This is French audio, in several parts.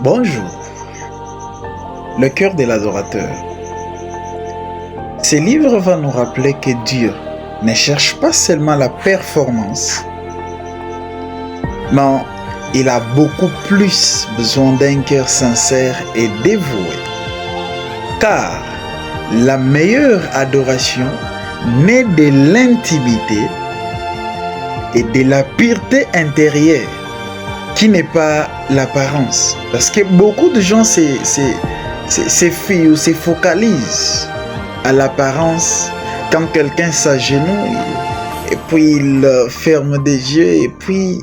Bonjour, le cœur de l'adorateur. Ce livre va nous rappeler que Dieu ne cherche pas seulement la performance, mais il a beaucoup plus besoin d'un cœur sincère et dévoué. Car la meilleure adoration naît de l'intimité et de la pureté intérieure, qui n'est pas l'apparence. Parce que beaucoup de gens se fient ou se focalisent à l'apparence quand quelqu'un s'agenouille et puis il ferme des yeux et puis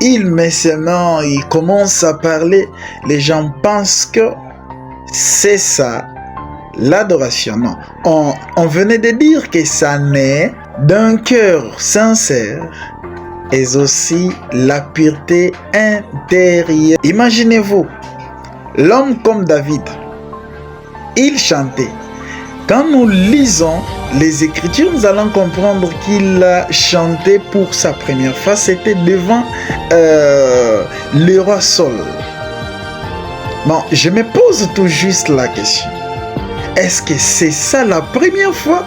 il met ses mains, il commence à parler. Les gens pensent que c'est ça l'adoration. Non, on venait de dire que ça naît d'un cœur sincère et aussi la pureté intérieure. Imaginez-vous, l'homme comme David, il chantait. Quand nous lisons les Écritures, nous allons comprendre qu'il a chanté pour sa première fois. C'était devant le roi Saul. Bon, je me pose tout juste la question. Est-ce que c'est ça la première fois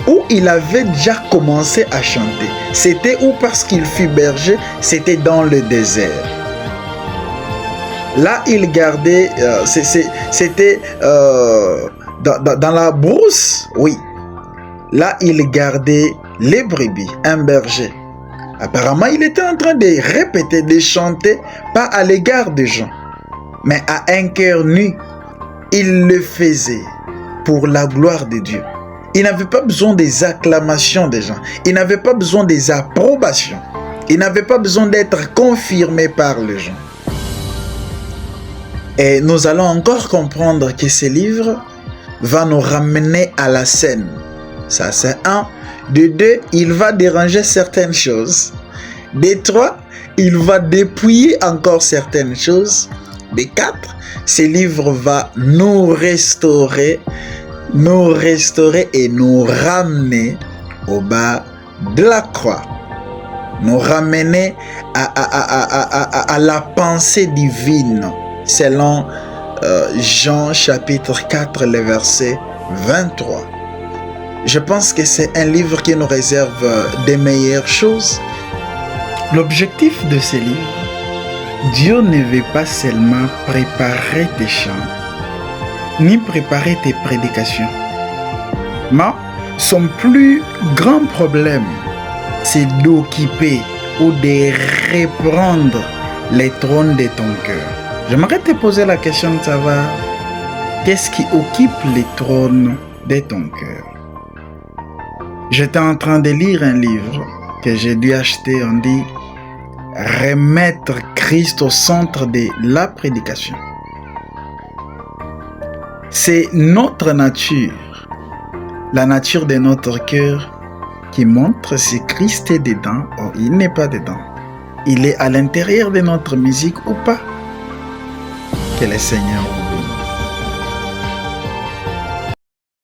où il avait déjà commencé à chanter? C'était ou parce qu'il fut berger, c'était dans le désert. Là, il gardait, c'était dans la brousse, oui. Là, il gardait les brebis, un berger. Apparemment, il était en train de répéter, de chanter, pas à l'égard des gens, mais à un cœur nu. Il le faisait pour la gloire de Dieu. Il n'avait pas besoin des acclamations des gens. Il n'avait pas besoin des approbations. Il n'avait pas besoin d'être confirmé par les gens. Et nous allons encore comprendre que ce livre va nous ramener à la scène. Ça, c'est un. De deux, il va déranger certaines choses. De trois, il va dépouiller encore certaines choses. De quatre, ce livre va nous restaurer et nous ramener au bas de la croix. Nous ramener à la pensée divine, selon Jean chapitre 4, le verset 23. Je pense que c'est un livre qui nous réserve des meilleures choses. L'objectif de ce livre, Dieu ne veut pas seulement préparer tes chants, ni préparer tes prédications. Mais son plus grand problème, c'est d'occuper ou de reprendre les trônes de ton cœur. J'aimerais te poser la question de savoir qu'est-ce qui occupe les trônes de ton cœur. J'étais en train de lire un livre que j'ai dû acheter. On dit remettre Christ au centre de la prédication. C'est notre nature, la nature de notre cœur qui montre si Christ est dedans ou il n'est pas dedans. Il est à l'intérieur de notre musique ou pas. Que le Seigneur